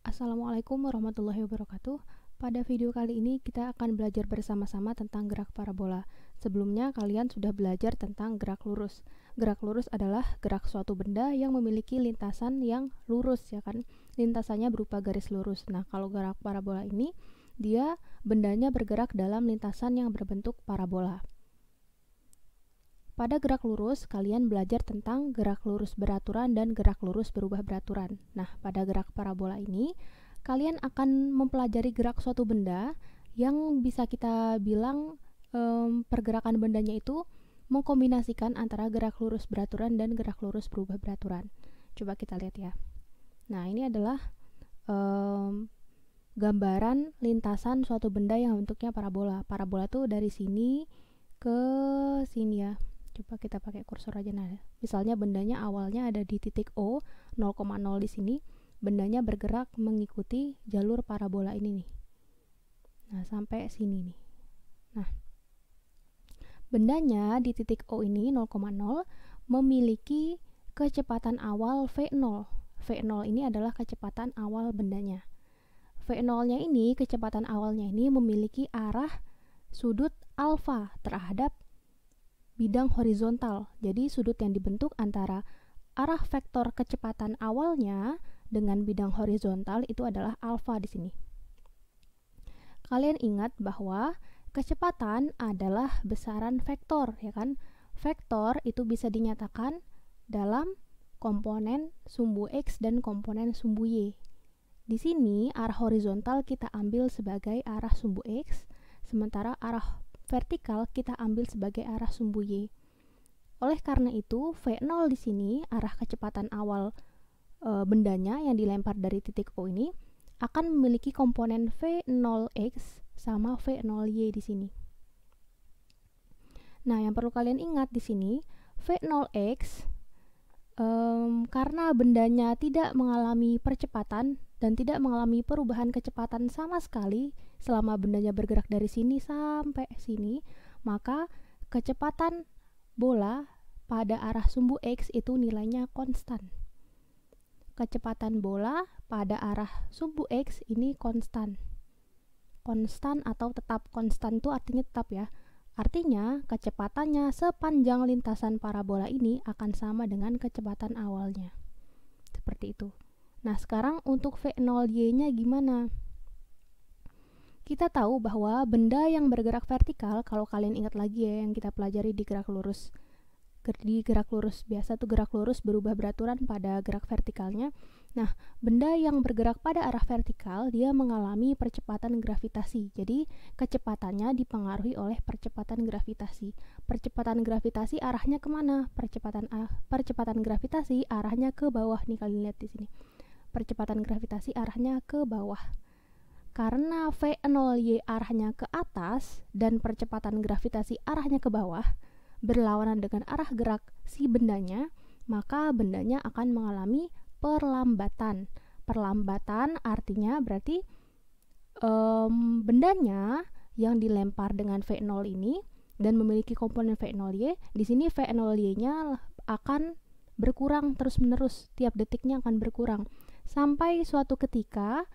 Assalamualaikum warahmatullahi wabarakatuh. Pada video kali ini kita akan belajar bersama-sama tentang gerak parabola. Sebelumnya kalian sudah belajar tentang gerak lurus. Gerak lurus adalah gerak suatu benda yang memiliki lintasan yang lurus, ya kan? Lintasannya berupa garis lurus. Nah, kalau gerak parabola ini, dia bendanya bergerak dalam lintasan yang berbentuk parabola. Pada gerak lurus, kalian belajar tentang gerak lurus beraturan dan gerak lurus berubah beraturan. Nah, pada gerak parabola ini, kalian akan mempelajari gerak suatu benda yang bisa kita bilang pergerakan bendanya itu mengkombinasikan antara gerak lurus beraturan dan gerak lurus berubah beraturan. Coba kita lihat ya. Nah, ini adalah gambaran lintasan suatu benda yang bentuknya parabola. Parabola tuh dari sini ke sini ya. Coba kita pakai kursor aja. Nah, misalnya bendanya awalnya ada di titik O, 0,0 di sini, bendanya bergerak mengikuti jalur parabola ini nih. Nah, sampai sini nih. Nah, bendanya di titik O ini 0,0 memiliki kecepatan awal V0. V0 ini adalah kecepatan awal bendanya. V0-nya ini, kecepatan awalnya ini memiliki arah sudut alfa terhadap bidang horizontal. Jadi sudut yang dibentuk antara arah vektor kecepatan awalnya dengan bidang horizontal itu adalah alfa di sini. Kalian ingat bahwa kecepatan adalah besaran vektor, ya kan? Vektor itu bisa dinyatakan dalam komponen sumbu X dan komponen sumbu Y. Di sini arah horizontal kita ambil sebagai arah sumbu X, sementara arah vertikal kita ambil sebagai arah sumbu Y. Oleh karena itu, V0 di sini, arah kecepatan awal bendanya yang dilempar dari titik O ini, akan memiliki komponen V0X sama V0Y di sini. Nah, yang perlu kalian ingat di sini, V0X, karena bendanya tidak mengalami percepatan dan tidak mengalami perubahan kecepatan sama sekali selama bendanya bergerak dari sini sampai sini, maka kecepatan bola pada arah sumbu X itu nilainya konstan. Kecepatan bola pada arah sumbu X ini konstan. Konstan atau tetap. Konstan itu artinya tetap ya. Artinya kecepatannya sepanjang lintasan parabola ini akan sama dengan kecepatan awalnya. Seperti itu. Nah, sekarang untuk V0Y-nya gimana? Kita tahu bahwa benda yang bergerak vertikal, kalau kalian ingat lagi ya yang kita pelajari di gerak lurus. Di gerak lurus biasa tuh gerak lurus berubah beraturan pada gerak vertikalnya. Nah, benda yang bergerak pada arah vertikal, dia mengalami percepatan gravitasi. Jadi, kecepatannya dipengaruhi oleh percepatan gravitasi. Percepatan gravitasi arahnya kemana? Percepatan gravitasi arahnya ke bawah nih, kalian lihat di sini. Percepatan gravitasi arahnya ke bawah. Karena V0Y arahnya ke atas dan percepatan gravitasi arahnya ke bawah, berlawanan dengan arah gerak si bendanya, maka bendanya akan mengalami perlambatan. Perlambatan artinya berarti bendanya yang dilempar dengan V0 ini dan memiliki komponen V0Y, di sini V0Y-nya akan berkurang terus-menerus, tiap detiknya akan berkurang. Sampai suatu ketika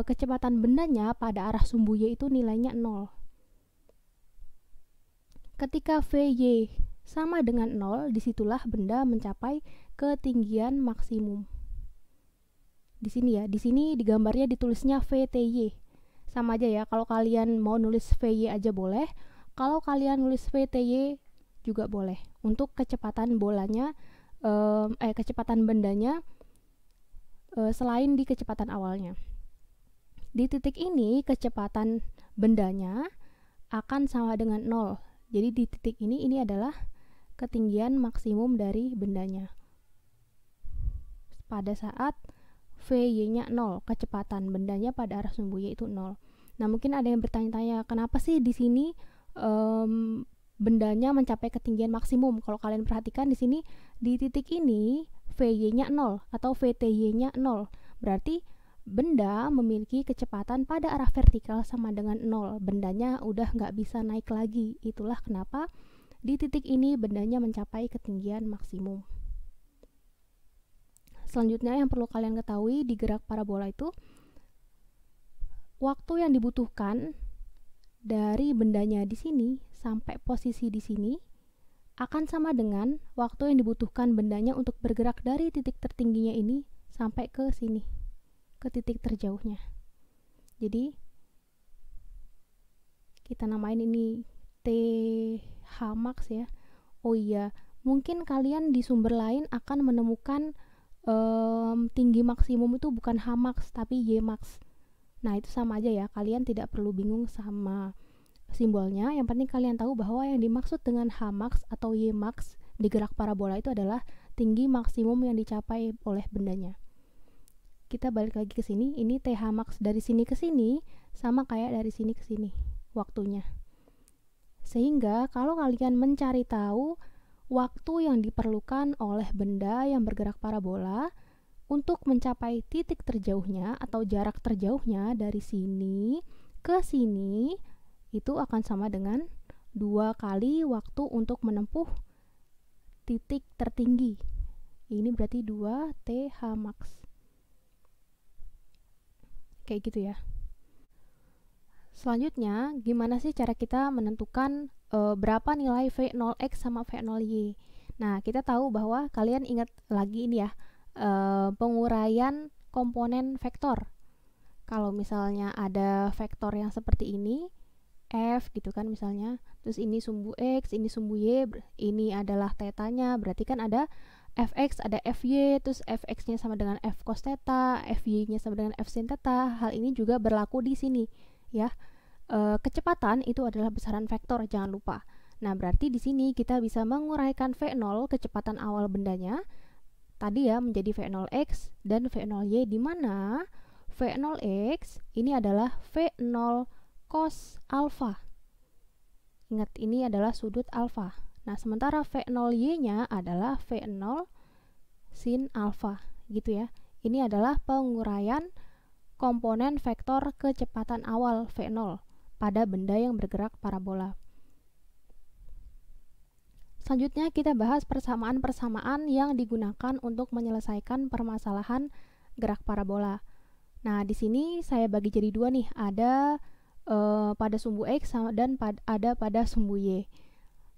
kecepatan bendanya pada arah sumbu Y itu nilainya 0. Ketika Vy sama dengan 0, disitulah benda mencapai ketinggian maksimum. Di sini ya, di sini digambarnya ditulisnya Vty. Sama aja ya, kalau kalian mau nulis Vy aja boleh, kalau kalian nulis Vty juga boleh. Untuk kecepatan bolanya, kecepatan bendanya selain di kecepatan awalnya. Di titik ini, kecepatan bendanya akan sama dengan 0. Jadi di titik ini adalah ketinggian maksimum dari bendanya. Pada saat Vy-nya 0, kecepatan bendanya pada arah sumbu Y itu 0. Nah, mungkin ada yang bertanya-tanya, kenapa sih di sini bendanya mencapai ketinggian maksimum? Kalau kalian perhatikan di sini, di titik ini Vy-nya 0 atau Vty-nya 0. Berarti benda memiliki kecepatan pada arah vertikal sama dengan 0. Bendanya udah nggak bisa naik lagi. Itulah kenapa di titik ini bendanya mencapai ketinggian maksimum. Selanjutnya yang perlu kalian ketahui di gerak parabola itu, waktu yang dibutuhkan dari bendanya di sini sampai posisi di sini akan sama dengan waktu yang dibutuhkan bendanya untuk bergerak dari titik tertingginya ini sampai ke sini, ke titik terjauhnya. Jadi kita namain ini TH max ya. Oh iya, mungkin kalian di sumber lain akan menemukan tinggi maksimum itu bukan H max tapi Y max. Nah, itu sama aja ya, kalian tidak perlu bingung sama simbolnya. Yang penting kalian tahu bahwa yang dimaksud dengan H max atau Y max di gerak parabola itu adalah tinggi maksimum yang dicapai oleh bendanya. Kita balik lagi ke sini, ini TH max dari sini ke sini sama kayak dari sini ke sini waktunya. Sehingga kalau kalian mencari tahu waktu yang diperlukan oleh benda yang bergerak parabola untuk mencapai titik terjauhnya atau jarak terjauhnya dari sini ke sini, itu akan sama dengan 2 kali waktu untuk menempuh titik tertinggi. Ini berarti 2 TH max. Kayak gitu ya. Selanjutnya, gimana sih cara kita menentukan berapa nilai V0x sama V0y? Nah, kita tahu bahwa kalian ingat lagi ini ya, penguraian komponen vektor. Kalau misalnya ada vektor yang seperti ini, F gitu kan misalnya, terus ini sumbu X, ini sumbu Y, ini adalah tetanya, berarti kan ada Fx, ada Fy, terus Fx-nya sama dengan F cos theta, Fy-nya sama dengan F sin theta. Hal ini juga berlaku di sini ya. Kecepatan itu adalah besaran vektor, jangan lupa. Nah, berarti di sini kita bisa menguraikan V0 kecepatan awal bendanya tadi ya menjadi V0x dan V0y, di mana V0x ini adalah V0 cos alfa. Ingat, ini adalah sudut alfa. Nah, sementara V0y-nya adalah V0 sin alfa, gitu ya. Ini adalah penguraian komponen vektor kecepatan awal V0 pada benda yang bergerak parabola. Selanjutnya kita bahas persamaan-persamaan yang digunakan untuk menyelesaikan permasalahan gerak parabola. Nah, di sini saya bagi jadi dua nih, ada pada sumbu X dan ada pada sumbu Y.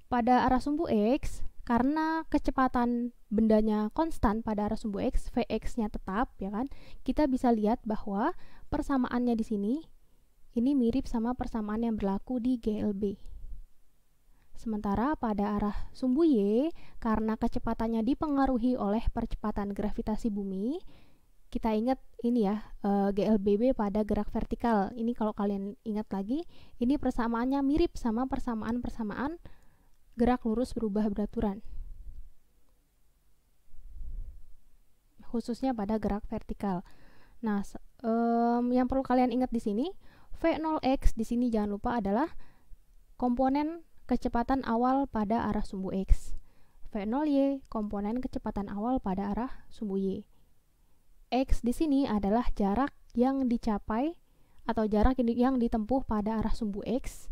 Pada arah sumbu X, karena kecepatan bendanya konstan pada arah sumbu X, Vx-nya tetap, ya kan? Kita bisa lihat bahwa persamaannya di sini ini mirip sama persamaan yang berlaku di GLB. Sementara pada arah sumbu Y, karena kecepatannya dipengaruhi oleh percepatan gravitasi bumi, kita ingat ini ya, GLBB pada gerak vertikal. Ini kalau kalian ingat lagi, ini persamaannya mirip sama persamaan-persamaan gerak lurus berubah beraturan, khususnya pada gerak vertikal. Nah, yang perlu kalian ingat di sini, V0x di sini jangan lupa adalah komponen kecepatan awal pada arah sumbu X. V0y komponen kecepatan awal pada arah sumbu Y. X di sini adalah jarak yang dicapai atau jarak yang ditempuh pada arah sumbu X.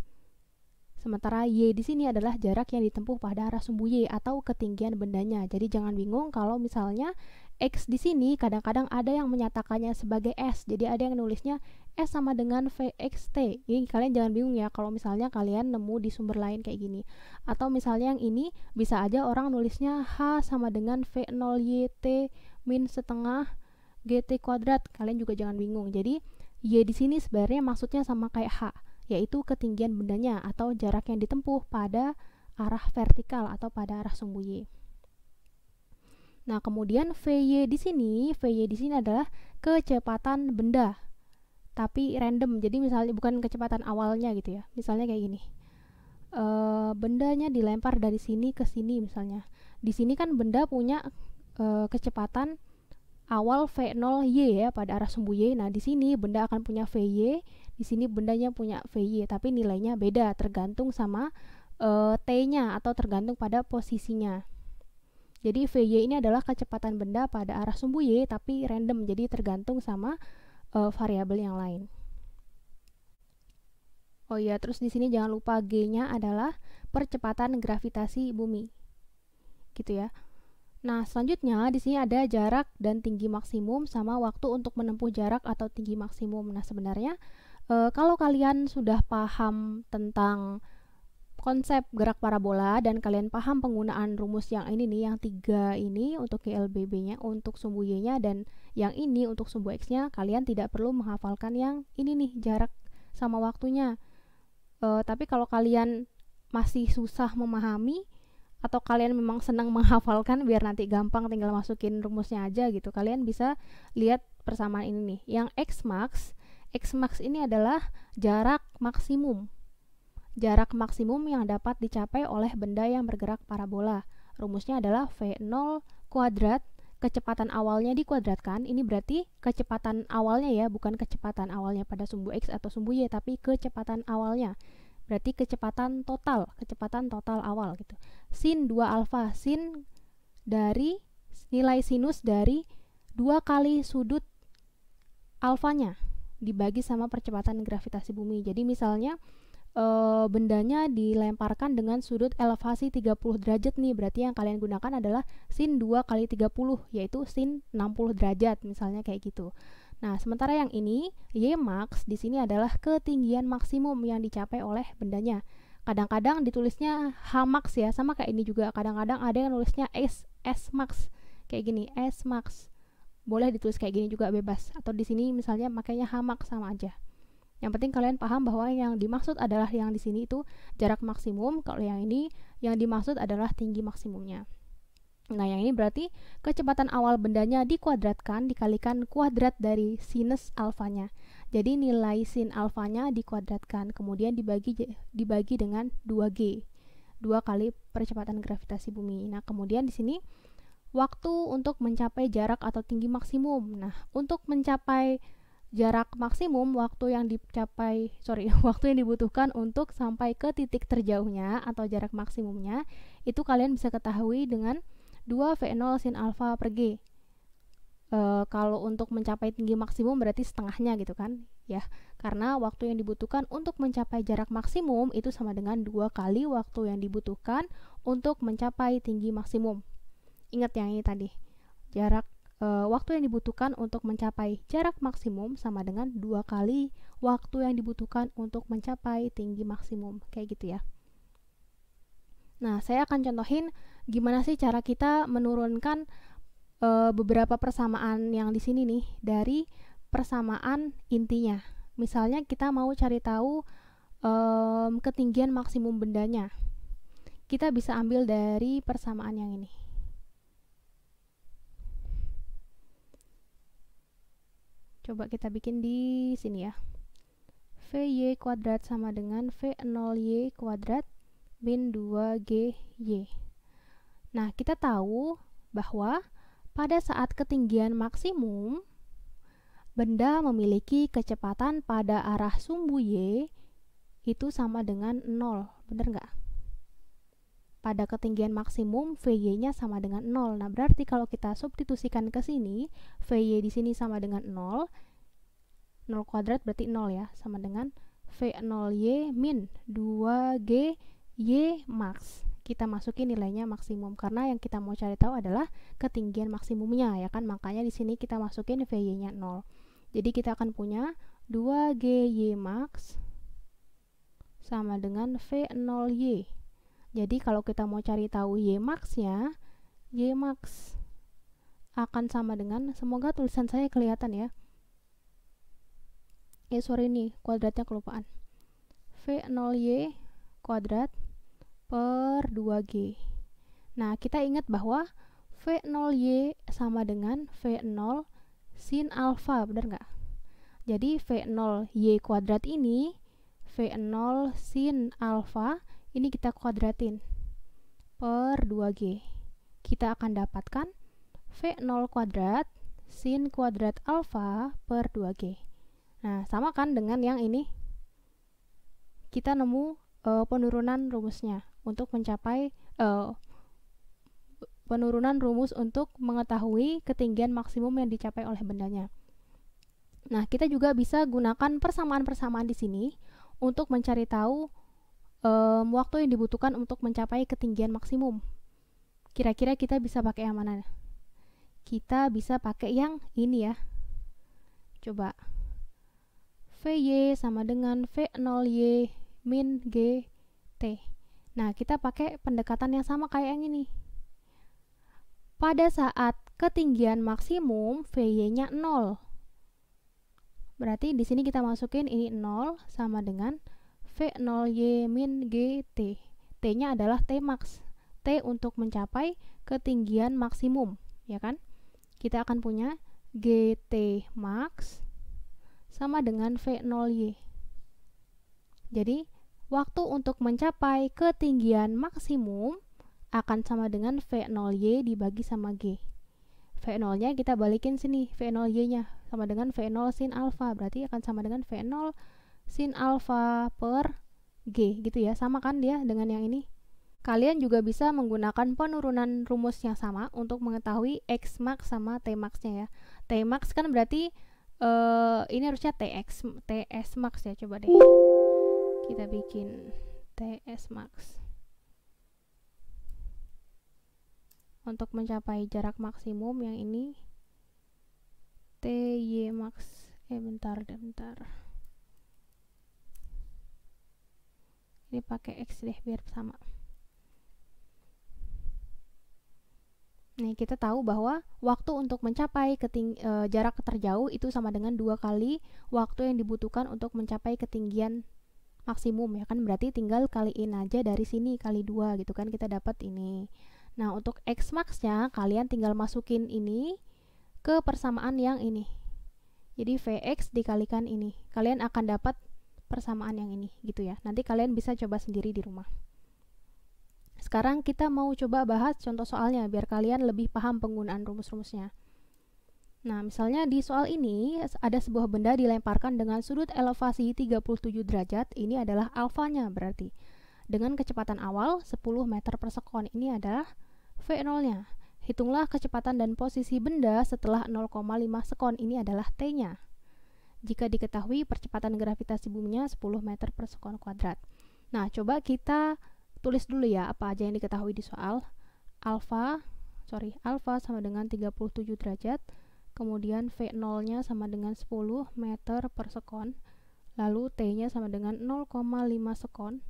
Sementara Y di sini adalah jarak yang ditempuh pada arah sumbu Y atau ketinggian bendanya. Jadi jangan bingung kalau misalnya X di sini kadang-kadang ada yang menyatakannya sebagai S. Jadi ada yang nulisnya S sama dengan VXT. Ini kalian jangan bingung ya kalau misalnya kalian nemu di sumber lain kayak gini. Atau misalnya yang ini bisa aja orang nulisnya H sama dengan V0YT min setengah GT kuadrat. Kalian juga jangan bingung. Jadi Y di sini sebenarnya maksudnya sama kayak H, yaitu ketinggian bendanya atau jarak yang ditempuh pada arah vertikal atau pada arah sumbu Y. Nah, kemudian VY di sini adalah kecepatan benda, tapi random. Jadi misalnya bukan kecepatan awalnya gitu ya. Misalnya kayak gini. Bendanya dilempar dari sini ke sini misalnya. Di sini kan benda punya kecepatan awal V0y ya pada arah sumbu Y. Nah, di sini benda akan punya VY, di sini bendanya punya VY, tapi nilainya beda tergantung sama T-nya atau tergantung pada posisinya. Jadi VY ini adalah kecepatan benda pada arah sumbu Y tapi random, jadi tergantung sama variabel yang lain. Oh iya, terus di sini jangan lupa G-nya adalah percepatan gravitasi bumi. Gitu ya. Nah, selanjutnya di sini ada jarak dan tinggi maksimum sama waktu untuk menempuh jarak atau tinggi maksimum. Nah, sebenarnya kalau kalian sudah paham tentang konsep gerak parabola dan kalian paham penggunaan rumus yang ini nih, yang 3 ini untuk GLBB-nya, untuk sumbu Y-nya, dan yang ini untuk sumbu X-nya, kalian tidak perlu menghafalkan yang ini nih, jarak sama waktunya. Tapi kalau kalian masih susah memahami, atau kalian memang senang menghafalkan biar nanti gampang tinggal masukin rumusnya aja gitu, kalian bisa lihat persamaan ini nih, yang X max ini adalah jarak maksimum yang dapat dicapai oleh benda yang bergerak parabola. Rumusnya adalah V0 kuadrat, kecepatan awalnya dikuadratkan. Ini berarti kecepatan awalnya ya, bukan kecepatan awalnya pada sumbu X atau sumbu Y, tapi kecepatan awalnya. Berarti kecepatan total awal gitu. Sin 2 alfa, sin dari nilai sinus dari 2 kali sudut alfanya dibagi sama percepatan gravitasi bumi. Jadi misalnya bendanya dilemparkan dengan sudut elevasi 30 derajat nih, berarti yang kalian gunakan adalah sin 2 kali 30, yaitu sin 60 derajat misalnya kayak gitu. Nah, sementara yang ini Y max di sini adalah ketinggian maksimum yang dicapai oleh bendanya. Kadang-kadang ditulisnya H max ya, sama kayak ini juga. Kadang-kadang ada yang nulisnya S max kayak gini, S max. Boleh ditulis kayak gini juga, bebas. Atau di sini misalnya makanya H max, sama aja. Yang penting kalian paham bahwa yang dimaksud adalah yang di sini itu jarak maksimum, kalau yang ini yang dimaksud adalah tinggi maksimumnya. Nah, yang ini berarti kecepatan awal bendanya dikuadratkan dikalikan kuadrat dari sinus alfanya. Jadi nilai sin alfanya dikuadratkan, kemudian dibagi dengan 2G. 2 kali percepatan gravitasi bumi. Nah, kemudian di sini waktu untuk mencapai jarak atau tinggi maksimum. Nah, untuk mencapai jarak maksimum, waktu yang dibutuhkan untuk sampai ke titik terjauhnya atau jarak maksimumnya, itu kalian bisa ketahui dengan 2 V0 sin alfa per G. Kalau untuk mencapai tinggi maksimum berarti setengahnya gitu kan ya, karena waktu yang dibutuhkan untuk mencapai jarak maksimum itu sama dengan 2 kali waktu yang dibutuhkan untuk mencapai tinggi maksimum. Ingat yang ini tadi, waktu yang dibutuhkan untuk mencapai jarak maksimum sama dengan 2 kali waktu yang dibutuhkan untuk mencapai tinggi maksimum, kayak gitu ya. Nah, saya akan contohin gimana sih cara kita menurunkan beberapa persamaan yang di sini nih dari persamaan intinya. Misalnya kita mau cari tahu ketinggian maksimum bendanya. Kita bisa ambil dari persamaan yang ini. Coba kita bikin di sini ya. VY kuadrat sama dengan V0Y kuadrat min 2GY. Nah, kita tahu bahwa pada saat ketinggian maksimum, benda memiliki kecepatan pada arah sumbu Y itu sama dengan 0. Bener nggak? Pada ketinggian maksimum, VY-nya sama dengan 0. Nah, berarti kalau kita substitusikan ke sini, VY di sini sama dengan 0. 0 kuadrat berarti 0 ya, sama dengan V0Y min 2GY max. Kita masukin nilainya maksimum, karena yang kita mau cari tahu adalah ketinggian maksimumnya, ya kan? Makanya di sini kita masukin VY-nya 0. Jadi kita akan punya 2GY max sama dengan V0Y. Jadi kalau kita mau cari tahu Y max-nya, Y max akan sama dengan, semoga tulisan saya kelihatan ya. Sorry nih, kuadratnya kelupaan. V0Y kuadrat per 2G. Nah, kita ingat bahwa V0Y sama dengan V0 sin alfa, benar nggak? Jadi V0Y kuadrat ini, V0 sin alfa, ini kita kuadratin per 2G. Kita akan dapatkan V0 kuadrat sin kuadrat alfa per 2G. Nah, sama kan dengan yang ini? Kita nemu penurunan rumusnya untuk mencapai penurunan rumus untuk mengetahui ketinggian maksimum yang dicapai oleh bendanya. Nah, kita juga bisa gunakan persamaan-persamaan di sini untuk mencari tahu waktu yang dibutuhkan untuk mencapai ketinggian maksimum. Kira-kira kita bisa pakai yang mana? Kita bisa pakai yang ini ya. Coba. VY sama dengan V0Y min GT. Nah, kita pakai pendekatan yang sama kayak yang ini. Pada saat ketinggian maksimum, VY-nya 0. Berarti di sini kita masukin ini 0 sama dengan V0Y min GT. T-nya adalah T max. T untuk mencapai ketinggian maksimum, ya kan? Kita akan punya GT max sama dengan V0Y. Jadi, waktu untuk mencapai ketinggian maksimum akan sama dengan V0Y dibagi sama G. V0-nya kita balikin sini, V0Y-nya sama dengan V0 sin alfa, berarti akan sama dengan V0 sin alfa per G, gitu ya. Sama kan dia dengan yang ini? Kalian juga bisa menggunakan penurunan rumus yang sama untuk mengetahui X max sama T max-nya ya. T max kan berarti ini harusnya TS max ya. Coba deh kita bikin TS max. Untuk mencapai jarak maksimum yang ini TY max. Bentar. Ini pakai X deh biar sama. Nih, kita tahu bahwa waktu untuk mencapai jarak terjauh itu sama dengan 2 kali waktu yang dibutuhkan untuk mencapai ketinggian maksimum ya kan, berarti tinggal kaliin aja dari sini kali 2 gitu kan, kita dapat ini. Nah, untuk X max-nya kalian tinggal masukin ini ke persamaan yang ini. Jadi Vx dikalikan ini. Kalian akan dapat persamaan yang ini gitu ya. Nanti kalian bisa coba sendiri di rumah. Sekarang kita mau coba bahas contoh soalnya biar kalian lebih paham penggunaan rumus-rumusnya. Nah, misalnya di soal ini ada sebuah benda dilemparkan dengan sudut elevasi 37 derajat. Ini adalah alfanya berarti. Dengan kecepatan awal 10 meter per sekon. Ini adalah V0-nya. Hitunglah kecepatan dan posisi benda setelah 0,5 sekon. Ini adalah T-nya. Jika diketahui percepatan gravitasi buminya 10 meter per sekon kuadrat. Nah, coba kita tulis dulu ya apa aja yang diketahui di soal. Alfa sama dengan 37 derajat, kemudian V0-nya sama dengan 10 meter per sekon, lalu T-nya sama dengan 0,5 sekon,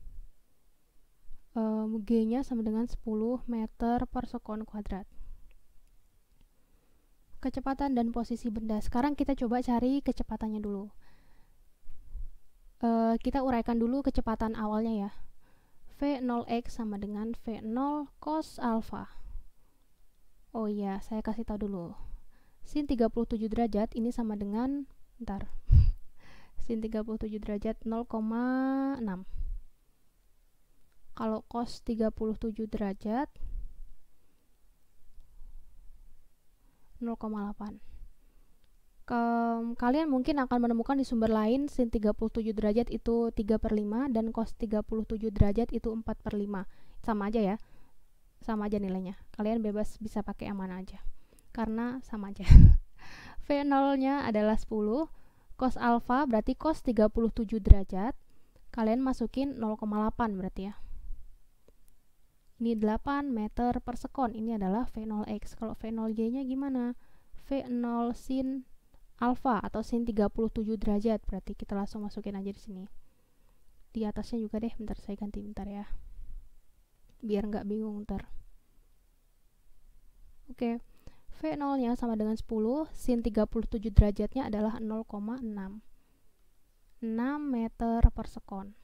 G-nya sama dengan 10 meter per sekon kuadrat. Kecepatan dan posisi benda. Sekarang kita coba cari kecepatannya dulu. Kita uraikan dulu kecepatan awalnya ya. V0x sama dengan V0 cos alpha. Oh iya, saya kasih tahu dulu. Sin 37 derajat ini sama dengan sin 37 derajat 0,6. Kalau cos 37 derajat 0,8. Kalian mungkin akan menemukan di sumber lain sin 37 derajat itu 3/5 dan cos 37 derajat itu 4/5. Sama aja ya. Sama aja nilainya. Kalian bebas bisa pakai yang mana aja. Karena sama aja. V0-nya adalah 10. Cos alpha berarti cos 37 derajat. Kalian masukin 0,8 berarti ya. Ini 8 meter per sekon. Ini adalah V0x. Kalau V0y-nya gimana? V0 sin alpha atau sin 37 derajat, berarti kita langsung masukin aja di sini. Di atasnya juga deh, bentar saya ganti bentar ya. Biar nggak bingung ntar. Oke. V0-nya sama dengan 10, sin 37 derajatnya adalah 0,6. 6 meter per sekon.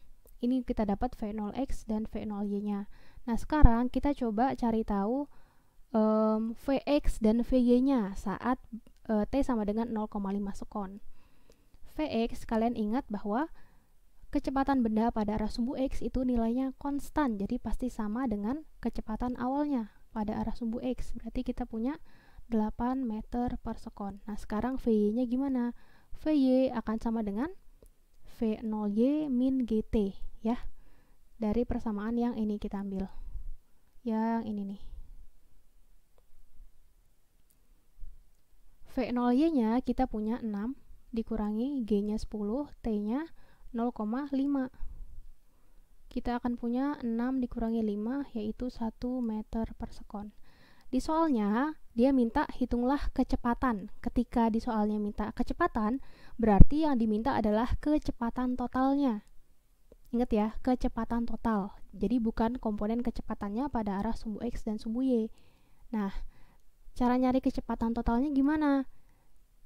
Ini kita dapat V0x dan V0y-nya. Nah, sekarang kita coba cari tahu Vx dan Vy-nya saat T sama dengan 0,5 sekon. Vx, kalian ingat bahwa kecepatan benda pada arah sumbu X itu nilainya konstan, jadi pasti sama dengan kecepatan awalnya pada arah sumbu X. Berarti kita punya 8 meter per sekon. Nah, sekarang Vy-nya gimana? Vy akan sama dengan V0y min GT ya. Dari persamaan yang ini kita ambil. Yang ini nih. V0y-nya kita punya 6 dikurangi G-nya 10, T-nya 0,5. Kita akan punya 6 dikurangi 5 yaitu 1 meter per sekon. Di soalnya, dia minta hitunglah kecepatan. Ketika di soalnya minta kecepatan, berarti yang diminta adalah kecepatan totalnya. Ingat ya, kecepatan total. Jadi bukan komponen kecepatannya pada arah sumbu X dan sumbu Y. Nah, cara nyari kecepatan totalnya gimana?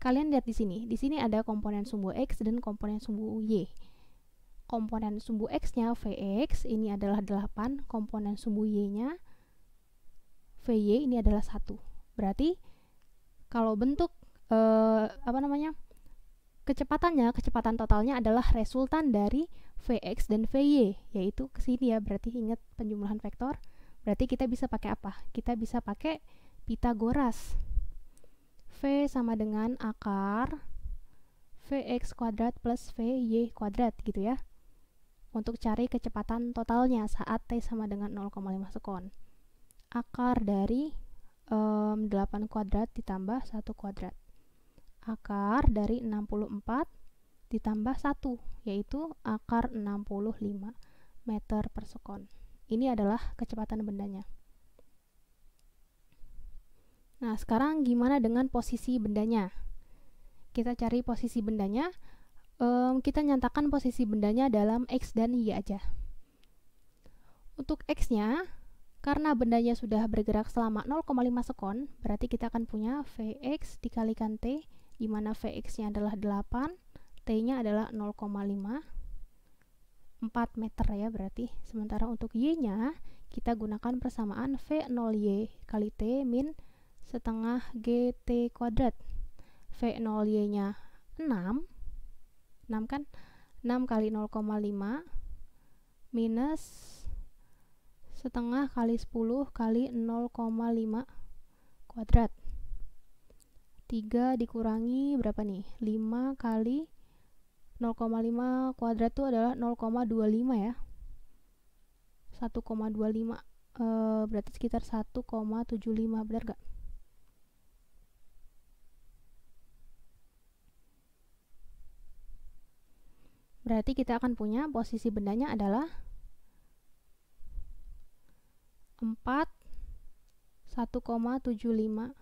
Kalian lihat di sini. Di sini ada komponen sumbu X dan komponen sumbu Y. Komponen sumbu X-nya Vx ini adalah 8, komponen sumbu Y-nya Vy ini adalah 1. Berarti kalau bentuk kecepatan totalnya adalah resultan dari Vx dan Vy, yaitu ke sini ya. Berarti ingat penjumlahan vektor. Berarti kita bisa pakai apa? Kita bisa pakai Pitagoras. V sama dengan akar Vx kuadrat plus Vy kuadrat gitu ya. Untuk cari kecepatan totalnya saat T sama dengan 0,5 sekon. Akar dari 8 kuadrat ditambah 1 kuadrat. Akar dari 64 ditambah 1, yaitu akar 65 meter per sekon. Ini adalah kecepatan bendanya. Nah, sekarang gimana dengan posisi bendanya? Kita cari posisi bendanya. Kita nyatakan posisi bendanya dalam X dan Y aja. Untuk X-nya, karena bendanya sudah bergerak selama 0,5 sekon, berarti kita akan punya Vx dikalikan T, di mana Vx-nya adalah 8, T-nya adalah 0,5, 4 meter ya berarti. Sementara untuk Y-nya, kita gunakan persamaan V0Y kali T min setengah GT kuadrat. V0Y-nya 6 kan? 6 kali 0,5 minus setengah kali 10 kali 0,5 kuadrat. 3 dikurangi berapa nih? 5 kali 0,5 kuadrat itu adalah 0,25 ya. 1,25 berarti sekitar 1,75, benar gak? Berarti kita akan punya posisi bendanya adalah 4 1,75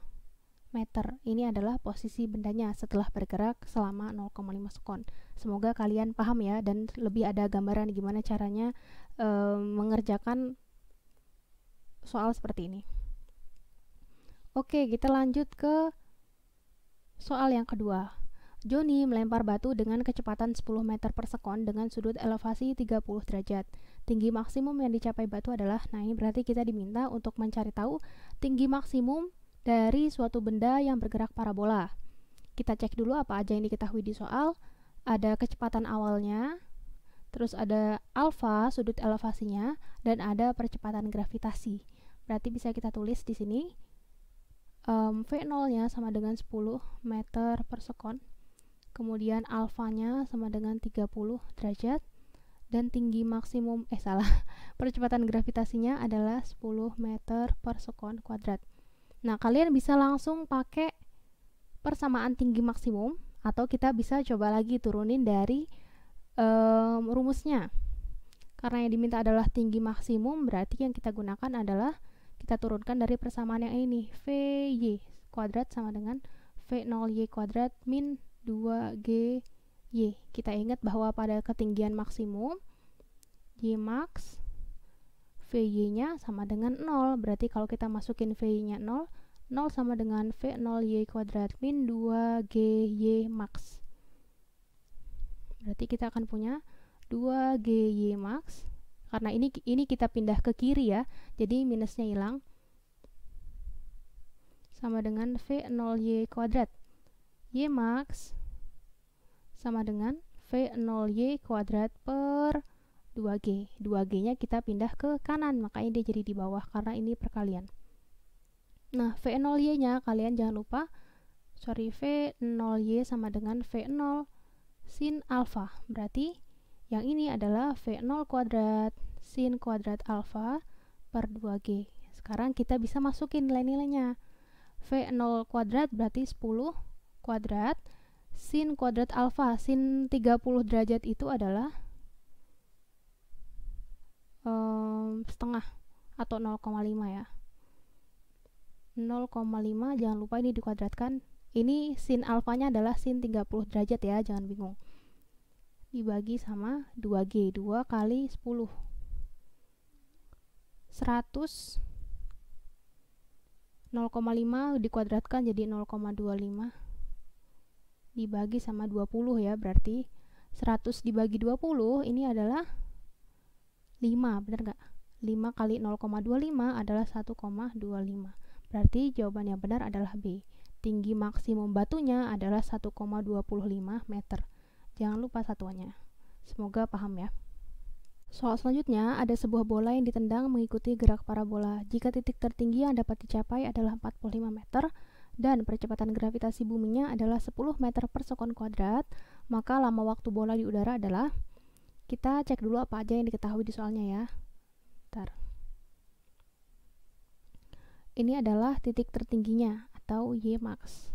meter. Ini adalah posisi bendanya setelah bergerak selama 0,5 sekon. Semoga kalian paham ya, dan lebih ada gambaran gimana caranya mengerjakan soal seperti ini. Oke, kita lanjut ke soal yang kedua. Joni melempar batu dengan kecepatan 10 meter per sekon dengan sudut elevasi 30 derajat. Tinggi maksimum yang dicapai batu adalah, nah ini berarti kita diminta untuk mencari tahu tinggi maksimum dari suatu benda yang bergerak parabola. Kita cek dulu apa aja yang diketahui di soal. Ada kecepatan awalnya, terus ada alfa sudut elevasinya, dan ada percepatan gravitasi. Berarti bisa kita tulis di sini V0-nya sama dengan 10 meter per sekon. Kemudian alfanya sama dengan 30 derajat, dan tinggi maksimum percepatan gravitasinya adalah 10 meter per sekon kuadrat. Nah, kalian bisa langsung pakai persamaan tinggi maksimum, atau kita bisa coba lagi turunin dari rumusnya. Karena yang diminta adalah tinggi maksimum, berarti yang kita gunakan adalah kita turunkan dari persamaan yang ini, Vy kuadrat sama dengan V0Y kuadrat min 2GY. Kita ingat bahwa pada ketinggian maksimum Y max Vy-nya sama dengan 0. Berarti kalau kita masukin Vy-nya 0, 0 sama dengan V0Y kuadrat min 2GY max. Berarti kita akan punya 2GY max. Karena ini kita pindah ke kiri ya, jadi minusnya hilang. Sama dengan V0Y kuadrat. Y max sama dengan V0Y kuadrat per 2G. 2G-nya kita pindah ke kanan, makanya dia jadi di bawah karena ini perkalian. Nah, V0Y-nya kalian jangan lupa, V0Y sama dengan V0 sin alfa. Berarti yang ini adalah V0 kuadrat sin kuadrat alfa per 2G. Sekarang kita bisa masukin nilai-nilainya. V0 kuadrat berarti 10 kuadrat sin kuadrat alfa, sin 30 derajat itu adalah setengah atau 0,5 ya. 0,5, jangan lupa ini dikuadratkan. Ini sin alfanya adalah sin 30 derajat ya, jangan bingung. Dibagi sama 2G, 2 kali 10. 100, 0,5 dikuadratkan jadi 0,25. Dibagi sama 20 ya, berarti 100 dibagi 20 ini adalah 5, benar nggak? 5 kali 0,25 adalah 1,25. Berarti jawaban yang benar adalah B. Tinggi maksimum batunya adalah 1,25 meter. Jangan lupa satuannya. Semoga paham ya. Soal selanjutnya, ada sebuah bola yang ditendang mengikuti gerak parabola. Jika titik tertinggi yang dapat dicapai adalah 45 meter dan percepatan gravitasi buminya adalah 10 meter per sekon kuadrat, maka lama waktu bola di udara adalah, kita cek dulu apa aja yang diketahui di soalnya ya. Bentar. Ini adalah titik tertingginya atau Y max.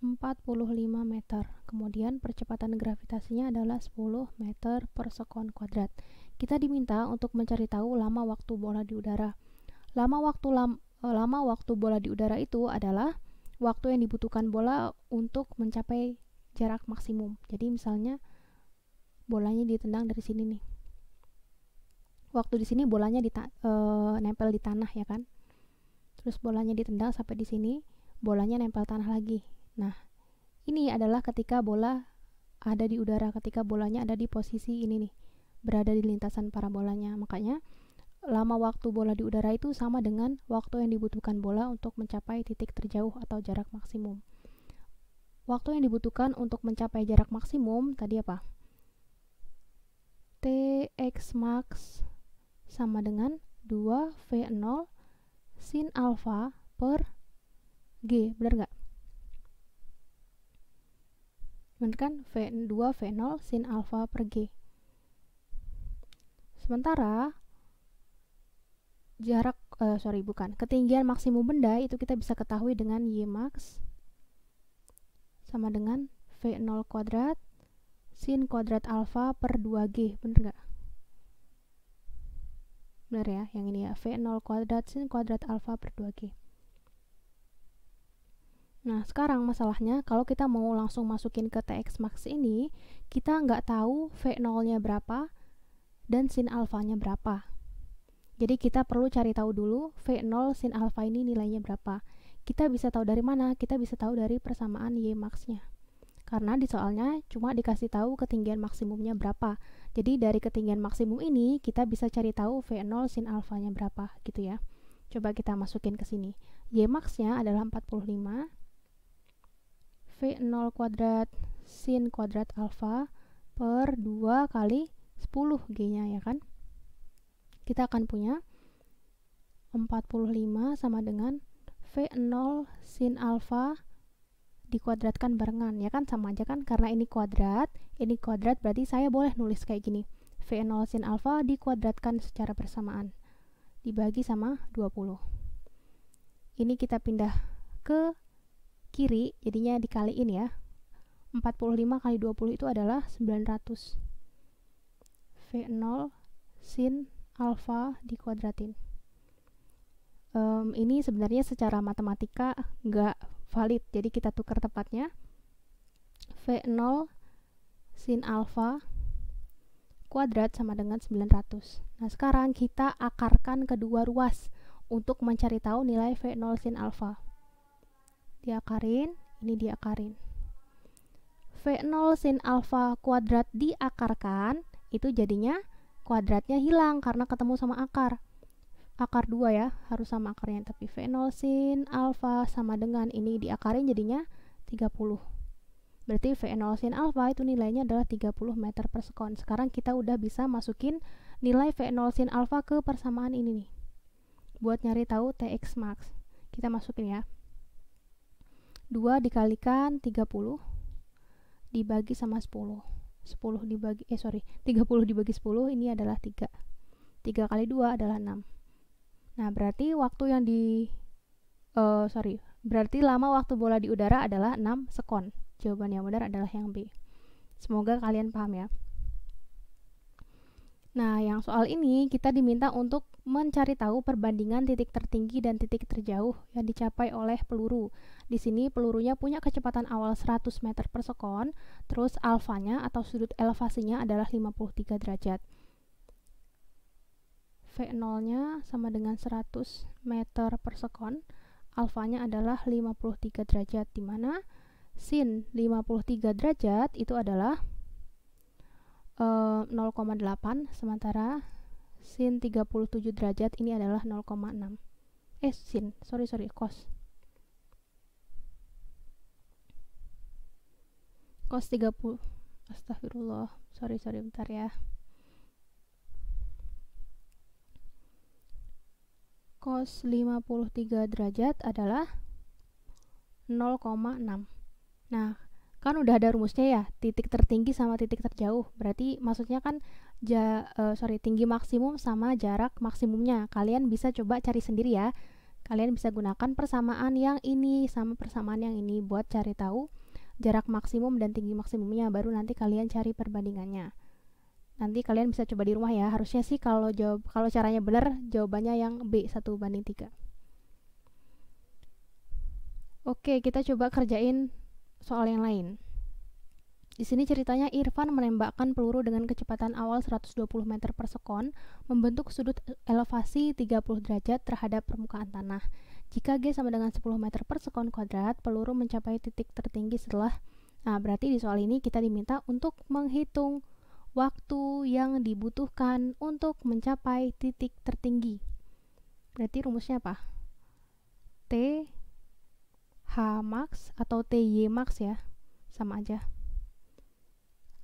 45 meter. Kemudian percepatan gravitasinya adalah 10 meter per sekon kuadrat. Kita diminta untuk mencari tahu lama waktu bola di udara. Lama waktu bola di udara itu adalah waktu yang dibutuhkan bola untuk mencapai jarak maksimum. Jadi misalnya bolanya ditendang dari sini nih. Waktu di sini bolanya nempel di tanah ya kan. Terus bolanya ditendang sampai di sini, bolanya nempel tanah lagi. Nah, ini adalah ketika bola ada di udara, ketika bolanya ada di posisi ini nih, berada di lintasan parabolanya. Makanya lama waktu bola di udara itu sama dengan waktu yang dibutuhkan bola untuk mencapai titik terjauh atau jarak maksimum. Waktu yang dibutuhkan untuk mencapai jarak maksimum tadi apa? Tx max sama dengan 2V0 sin alfa per G, benar nggak? Benar kan? 2V0 sin alfa per G. Sementara ketinggian maksimum benda itu kita bisa ketahui dengan Y max sama dengan V0 kuadrat sin kuadrat alfa per 2G, benar nggak? Benar ya, yang ini ya, V0 kuadrat sin kuadrat alfa per 2G. Nah, sekarang masalahnya kalau kita mau langsung masukin ke Tx max ini, kita nggak tahu V0-nya berapa dan sin alfanya berapa. Jadi kita perlu cari tahu dulu V0 sin alfa ini nilainya berapa. Kita bisa tahu dari mana? Kita bisa tahu dari persamaan Y max-nya. Karena di soalnya cuma dikasih tahu ketinggian maksimumnya berapa. Jadi dari ketinggian maksimum ini kita bisa cari tahu V0 sin alfanya berapa gitu ya. Coba kita masukin ke sini. Y max-nya adalah 45. V0 kuadrat sin kuadrat alfa per 2 kali 10 G-nya ya kan. Kita akan punya 45 sama dengan V0 sin alfa dikuadratkan barengan, ya kan, sama aja kan, karena ini kuadrat berarti saya boleh nulis kayak gini, V0 sin alfa dikuadratkan secara bersamaan dibagi sama 20. Ini kita pindah ke kiri, jadinya dikaliin ya, 45 kali 20 itu adalah 900. V0 sin alfa dikuadratin. Ini sebenarnya secara matematika nggak valid, jadi kita tukar tepatnya. V0 sin alfa kuadrat sama dengan 900. Nah, sekarang kita akarkan kedua ruas untuk mencari tahu nilai V0 sin alfa. Diakarin, ini diakarin. V0 sin alfa kuadrat diakarkan, itu jadinya kuadratnya hilang karena ketemu sama akar. Akar 2 ya, harus sama akarnya, tapi V0 sin alfa sama dengan ini diakarin jadinya 30. Berarti V0 sin alfa itu nilainya adalah 30 meter per sekon. Sekarang kita udah bisa masukin nilai V0 sin alfa ke persamaan ini nih. Buat nyari tahu Tx max. Kita masukin ya. 2 dikalikan 30 dibagi sama 10. 30 dibagi 10 ini adalah 3. 3 kali 2 adalah 6. Nah, berarti berarti lama waktu bola di udara adalah 6 sekon. Jawaban yang benar adalah yang B. Semoga kalian paham ya. Nah, yang soal ini kita diminta untuk mencari tahu perbandingan titik tertinggi dan titik terjauh yang dicapai oleh peluru. Di sini pelurunya punya kecepatan awal 100 meter per sekon, terus alfanya atau sudut elevasinya adalah 53 derajat. V0-nya sama dengan 100 meter per sekon, alfanya adalah 53 derajat, di mana sin 53 derajat itu adalah 0,8, sementara sin 37 derajat ini adalah 0,6. Cos 30, astagfirullah, sorry bentar ya. Cos 53 derajat adalah 0,6. Nah, kan udah ada rumusnya ya, titik tertinggi sama titik terjauh. Berarti maksudnya kan tinggi maksimum sama jarak maksimumnya. Kalian bisa coba cari sendiri ya. Kalian bisa gunakan persamaan yang ini sama persamaan yang ini buat cari tahu jarak maksimum dan tinggi maksimumnya, baru nanti kalian cari perbandingannya. Nanti kalian bisa coba di rumah ya. Harusnya sih kalau caranya benar, jawabannya yang B, 1:3. Oke, kita coba kerjain soal yang lain. Di sini ceritanya Irfan menembakkan peluru dengan kecepatan awal 120 meter per sekon, membentuk sudut elevasi 30 derajat terhadap permukaan tanah. Jika G sama dengan 10 meter per sekon kuadrat, peluru mencapai titik tertinggi setelah. Nah, berarti di soal ini kita diminta untuk menghitung waktu yang dibutuhkan untuk mencapai titik tertinggi. Berarti rumusnya apa? T H max atau TY max ya, sama aja,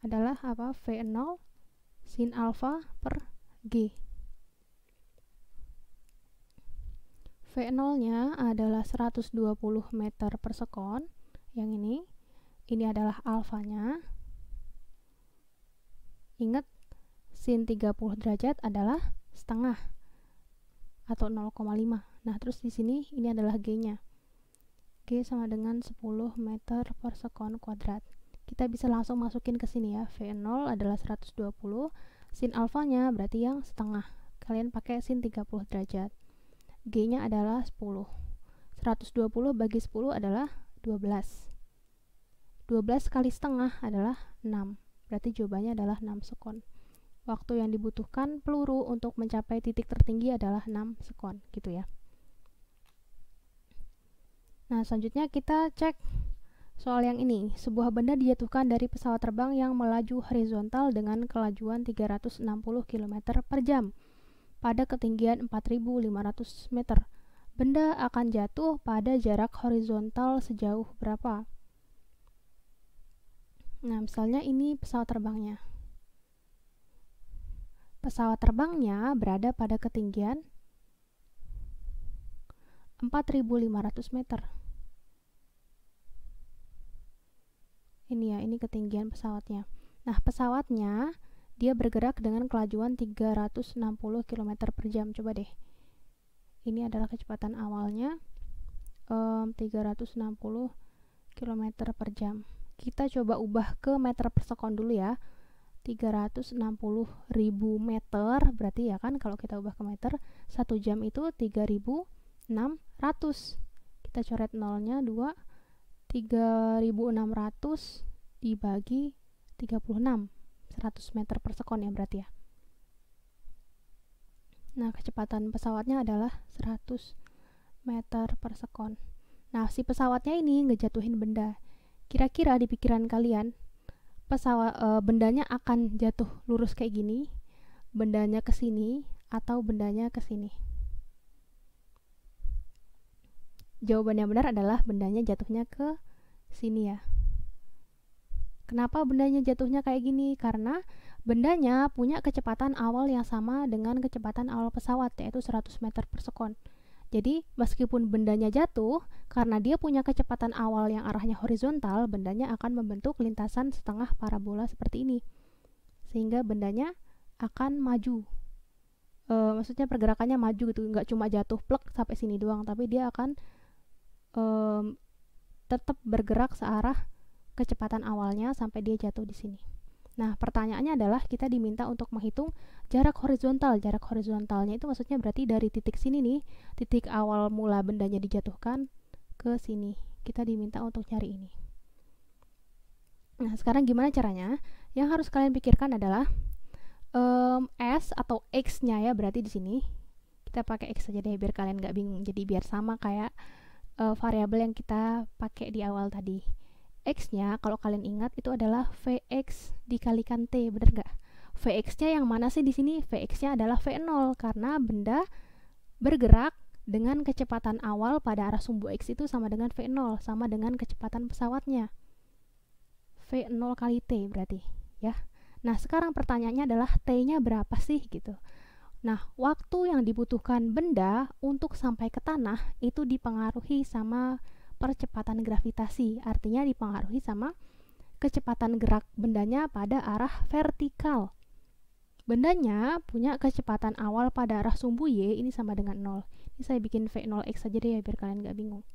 adalah apa? V0 sin alfa per G. V0-nya adalah 120 meter per sekon, yang ini adalah alfanya. Ingat, sin 30 derajat adalah setengah atau 0,5. Nah, terus di sini ini adalah G-nya. G sama dengan 10 meter per sekon kuadrat. Kita bisa langsung masukin ke sini ya. V0 adalah 120, sin alfanya berarti yang setengah. Kalian pakai sin 30 derajat. G-nya adalah 10. 120 bagi 10 adalah 12. 12 kali setengah adalah 6. Berarti jawabannya adalah 6 sekon. Waktu yang dibutuhkan peluru untuk mencapai titik tertinggi adalah 6 sekon, gitu ya. Nah, selanjutnya kita cek soal yang ini. Sebuah benda dijatuhkan dari pesawat terbang yang melaju horizontal dengan kelajuan 360 km per jam pada ketinggian 4.500 meter. Benda akan jatuh pada jarak horizontal sejauh berapa? Nah, misalnya ini pesawat terbangnya. Pesawat terbangnya berada pada ketinggian 4.500 meter. Ini ya, ini ketinggian pesawatnya. Nah, pesawatnya dia bergerak dengan kelajuan 360 km per jam. Coba deh. Ini adalah kecepatan awalnya 360 km per jam. Kita coba ubah ke meter per sekon dulu ya. 360.000 meter, berarti ya kan kalau kita ubah ke meter, 1 jam itu 3.600. Kita coret nolnya 2. 3.600 dibagi 36, 100 meter per sekon ya berarti ya. Nah, kecepatan pesawatnya adalah 100 meter per sekon. Nah, si pesawatnya ini ngejatuhin benda. Kira-kira di pikiran kalian, bendanya akan jatuh lurus kayak gini, bendanya ke sini, atau bendanya ke sini? Jawaban yang benar adalah bendanya jatuhnya ke sini ya. Kenapa bendanya jatuhnya kayak gini? Karena bendanya punya kecepatan awal yang sama dengan kecepatan awal pesawat, yaitu 100 meter per sekon. Jadi, meskipun bendanya jatuh, karena dia punya kecepatan awal yang arahnya horizontal, bendanya akan membentuk lintasan setengah parabola seperti ini. Sehingga bendanya akan maju. Maksudnya pergerakannya maju gitu, nggak cuma jatuh plek sampai sini doang, tapi dia akan tetap bergerak searah kecepatan awalnya sampai dia jatuh di sini. Nah, pertanyaannya adalah kita diminta untuk menghitung jarak horizontal. Jarak horizontalnya itu maksudnya berarti dari titik sini nih, titik awal mula bendanya dijatuhkan ke sini. Kita diminta untuk cari ini. Nah, sekarang gimana caranya? Yang harus kalian pikirkan adalah S atau X-nya ya, berarti di sini. Kita pakai X saja deh biar kalian nggak bingung. Jadi biar sama kayak variabel yang kita pakai di awal tadi. X-nya kalau kalian ingat itu adalah Vx dikalikan T, bener nggak? Vx-nya yang mana sih di sini? Vx-nya adalah V0 karena benda bergerak dengan kecepatan awal pada arah sumbu X itu sama dengan V0, sama dengan kecepatan pesawatnya. V0 kali T berarti, ya. Nah, sekarang pertanyaannya adalah T-nya berapa sih gitu. Nah, waktu yang dibutuhkan benda untuk sampai ke tanah itu dipengaruhi sama percepatan gravitasi, artinya dipengaruhi sama kecepatan gerak bendanya pada arah vertikal. Bendanya punya kecepatan awal pada arah sumbu Y ini sama dengan 0. Ini saya bikin V0x saja deh ya biar kalian gak bingung.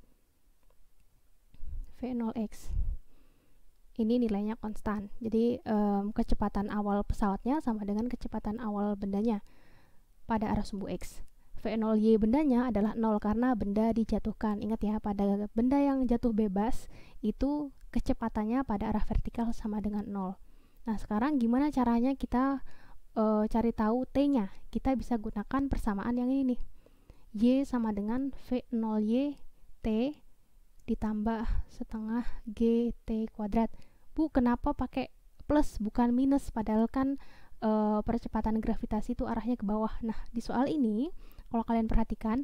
V0x ini nilainya konstan, jadi kecepatan awal pesawatnya sama dengan kecepatan awal bendanya pada arah sumbu X. V0y bendanya adalah 0 karena benda dijatuhkan. Ingat ya, pada benda yang jatuh bebas itu kecepatannya pada arah vertikal sama dengan 0. Nah, sekarang gimana caranya kita cari tahu T-nya? Kita bisa gunakan persamaan yang ini nih. Y sama dengan V0y T ditambah setengah GT kuadrat. Bu, kenapa pakai plus bukan minus? Padahal kan percepatan gravitasi itu arahnya ke bawah. Nah, di soal ini kalau kalian perhatikan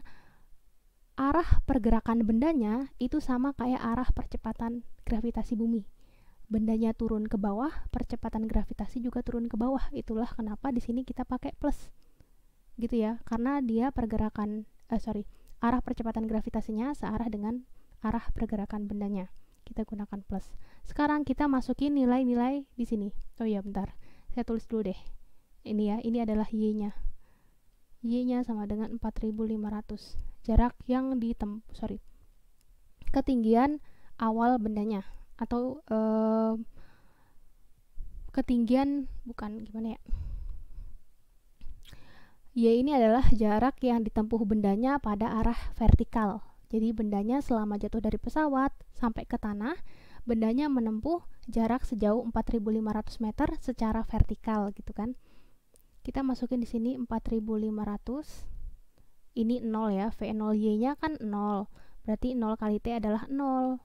arah pergerakan bendanya itu sama kayak arah percepatan gravitasi bumi. Bendanya turun ke bawah, percepatan gravitasi juga turun ke bawah. Itulah kenapa di sini kita pakai plus. Gitu ya, karena dia arah percepatan gravitasinya searah dengan arah pergerakan bendanya. Kita gunakan plus. Sekarang kita masukin nilai-nilai di sini. Oh iya, bentar. Saya tulis dulu deh. Ini ya, ini adalah Y-nya. Y-nya sama dengan 4500. Jarak yang ketinggian awal bendanya atau ketinggian Y ini adalah jarak yang ditempuh bendanya pada arah vertikal. Jadi bendanya selama jatuh dari pesawat sampai ke tanah, bendanya menempuh jarak sejauh 4500 meter secara vertikal gitu kan. Kita masukin di sini 4500. Ini 0 ya, V0y-nya kan 0. Berarti 0 kali T adalah 0.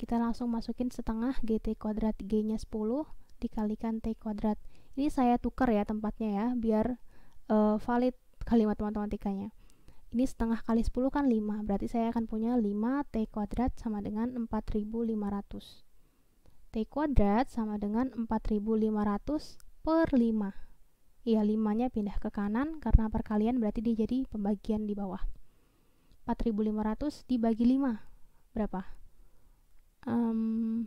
Kita langsung masukin setengah GT kuadrat, G-nya 10 dikalikan T kuadrat. Ini saya tukar ya tempatnya ya, biar valid kalimat matematikanya. Ini setengah kali 10 kan 5, berarti saya akan punya 5 T kuadrat sama dengan 4500. T kuadrat sama dengan 4500 per 5. Iya, 5-nya pindah ke kanan karena perkalian berarti dia jadi pembagian di bawah. 4500 dibagi 5 berapa? 900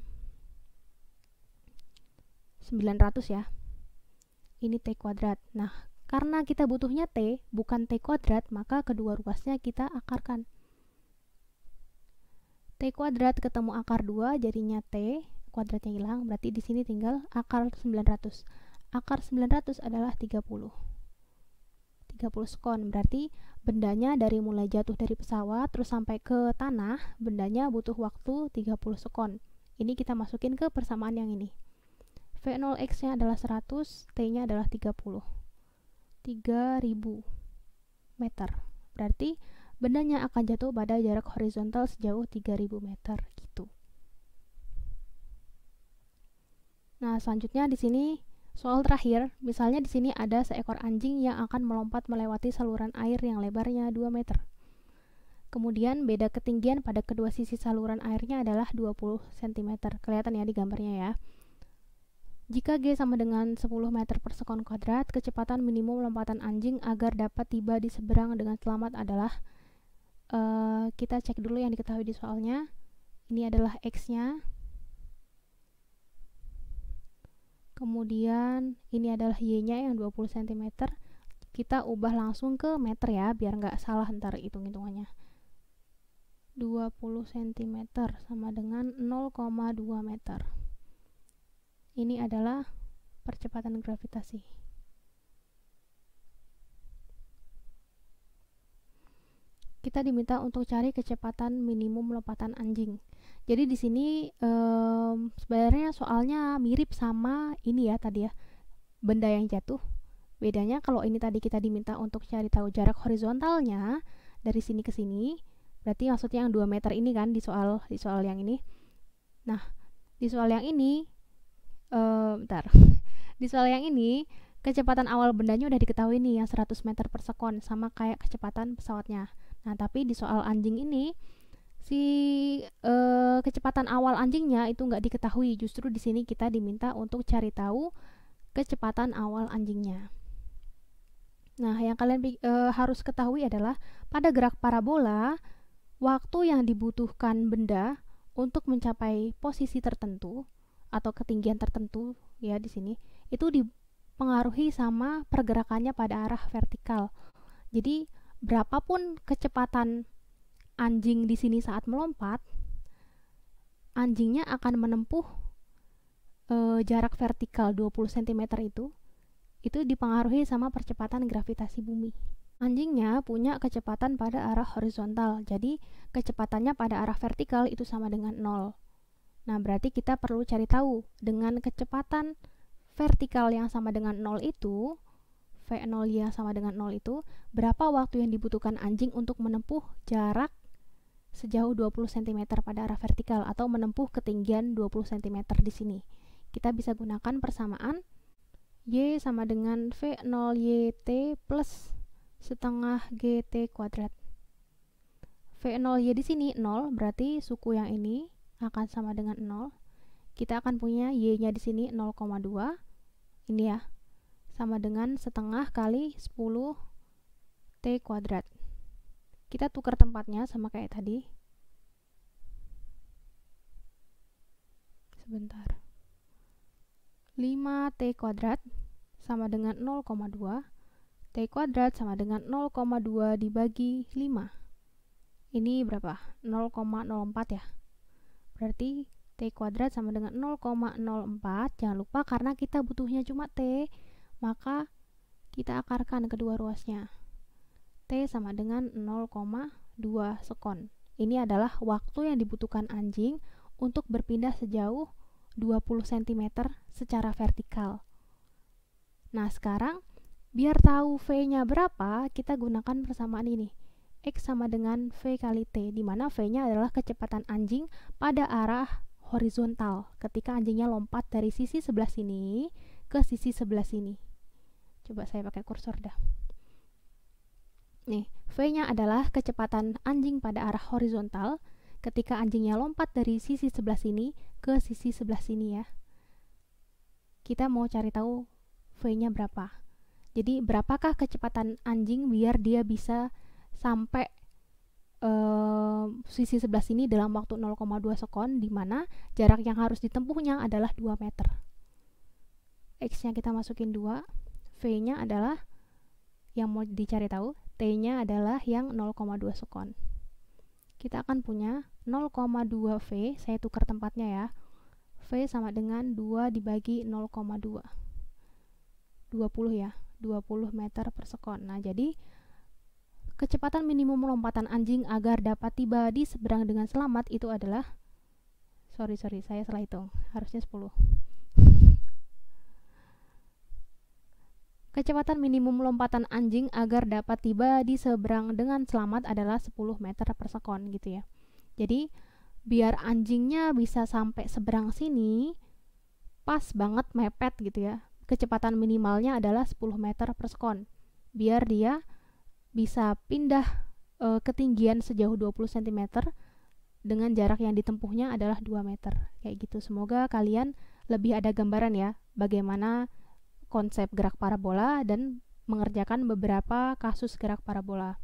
ya. Ini T kuadrat. Nah, karena kita butuhnya T, bukan T kuadrat, maka kedua ruasnya kita akarkan. T kuadrat ketemu akar 2, jadinya T, kuadratnya hilang, berarti di sini tinggal akar 900. Akar 900 adalah 30 sekon, berarti bendanya dari mulai jatuh dari pesawat terus sampai ke tanah, bendanya butuh waktu 30 sekon. Ini kita masukin ke persamaan yang ini. V0x-nya adalah 100, T-nya adalah 30 meter. Berarti bendanya akan jatuh pada jarak horizontal sejauh 3000 meter gitu. Nah, selanjutnya di sini soal terakhir, misalnya di sini ada seekor anjing yang akan melompat melewati saluran air yang lebarnya 2 meter. Kemudian beda ketinggian pada kedua sisi saluran airnya adalah 20 cm. Kelihatan ya di gambarnya ya. Jika G sama dengan 10 meter per sekon kuadrat, kecepatan minimum lompatan anjing agar dapat tiba di seberang dengan selamat adalah, kita cek dulu yang diketahui di soalnya. Ini adalah X-nya. Kemudian ini adalah Y-nya yang 20 cm. Kita ubah langsung ke meter ya, biar nggak salah ntar hitung-hitungannya. 20 cm sama dengan 0,2 meter. ini adalah percepatan gravitasi. Kita diminta untuk cari kecepatan minimum lompatan anjing. Jadi di sini sebenarnya soalnya mirip sama ini ya tadi ya, benda yang jatuh. Bedanya kalau ini tadi kita diminta untuk cari tahu jarak horizontalnya dari sini ke sini, berarti maksudnya yang 2 meter ini kan di soal yang ini. Nah, di soal yang ini di soal yang ini kecepatan awal bendanya udah diketahui nih yang 100 meter per sekon, sama kayak kecepatan pesawatnya. Nah, tapi di soal anjing ini si kecepatan awal anjingnya itu nggak diketahui. Justru di sini kita diminta untuk cari tahu kecepatan awal anjingnya. Nah, yang kalian harus ketahui adalah pada gerak parabola, waktu yang dibutuhkan benda untuk mencapai posisi tertentu atau ketinggian tertentu ya di sini itu dipengaruhi sama pergerakannya pada arah vertikal. Jadi berapapun kecepatan anjing di sini saat melompat, anjingnya akan menempuh jarak vertikal 20 cm itu dipengaruhi sama percepatan gravitasi bumi. Anjingnya punya kecepatan pada arah horizontal, jadi kecepatannya pada arah vertikal itu sama dengan 0. Nah, berarti kita perlu cari tahu dengan kecepatan vertikal yang sama dengan 0 itu, V0 yang sama dengan 0 itu, berapa waktu yang dibutuhkan anjing untuk menempuh jarak sejauh 20 cm pada arah vertikal atau menempuh ketinggian 20 cm di sini. Kita bisa gunakan persamaan Y sama dengan V0YT plus setengah GT kuadrat. V0Y di sini 0, berarti suku yang ini akan sama dengan 0. Kita akan punya Y-nya di sini 0,2. Ini ya. Sama dengan setengah kali 10 T kuadrat. Kita tukar tempatnya sama kayak tadi. Sebentar. 5 T kuadrat sama dengan 0,2. T kuadrat sama dengan 0,2 dibagi 5. Ini berapa? 0,04 ya. Berarti T kuadrat sama dengan 0,04. Jangan lupa karena kita butuhnya cuma T, maka kita akarkan kedua ruasnya. T sama dengan 0,2 sekon. Ini adalah waktu yang dibutuhkan anjing untuk berpindah sejauh 20 cm secara vertikal. Nah, sekarang biar tahu V-nya berapa, kita gunakan persamaan ini. X sama dengan V kali T, di mana V-nya adalah kecepatan anjing pada arah horizontal ketika anjingnya lompat dari sisi sebelah sini ke sisi sebelah sini. Coba saya pakai kursor dah. Nih, V-nya adalah kecepatan anjing pada arah horizontal ketika anjingnya lompat dari sisi sebelah sini ke sisi sebelah sini ya. Kita mau cari tahu V-nya berapa. Jadi, berapakah kecepatan anjing biar dia bisa sampai sisi sebelah sini dalam waktu 0,2 sekon, di mana jarak yang harus ditempuhnya adalah 2 meter. X-nya kita masukin 2, V-nya adalah yang mau dicari tahu, T-nya adalah yang 0,2 sekon. Kita akan punya 0,2 V, saya tukar tempatnya ya. V sama dengan 2 dibagi 0,2. 20 ya, 20 meter per sekon. Nah, jadi kecepatan minimum lompatan anjing agar dapat tiba di seberang dengan selamat itu adalah sorry, saya salah hitung, harusnya 10. Kecepatan minimum lompatan anjing agar dapat tiba di seberang dengan selamat adalah 10 meter per sekon gitu ya. Jadi biar anjingnya bisa sampai seberang sini pas banget mepet gitu ya, kecepatan minimalnya adalah 10 meter per sekon. Biar dia bisa pindah ketinggian sejauh 20 cm dengan jarak yang ditempuhnya adalah 2 meter. Kayak gitu. Semoga kalian lebih ada gambaran ya bagaimana konsep gerak parabola dan mengerjakan beberapa kasus gerak parabola.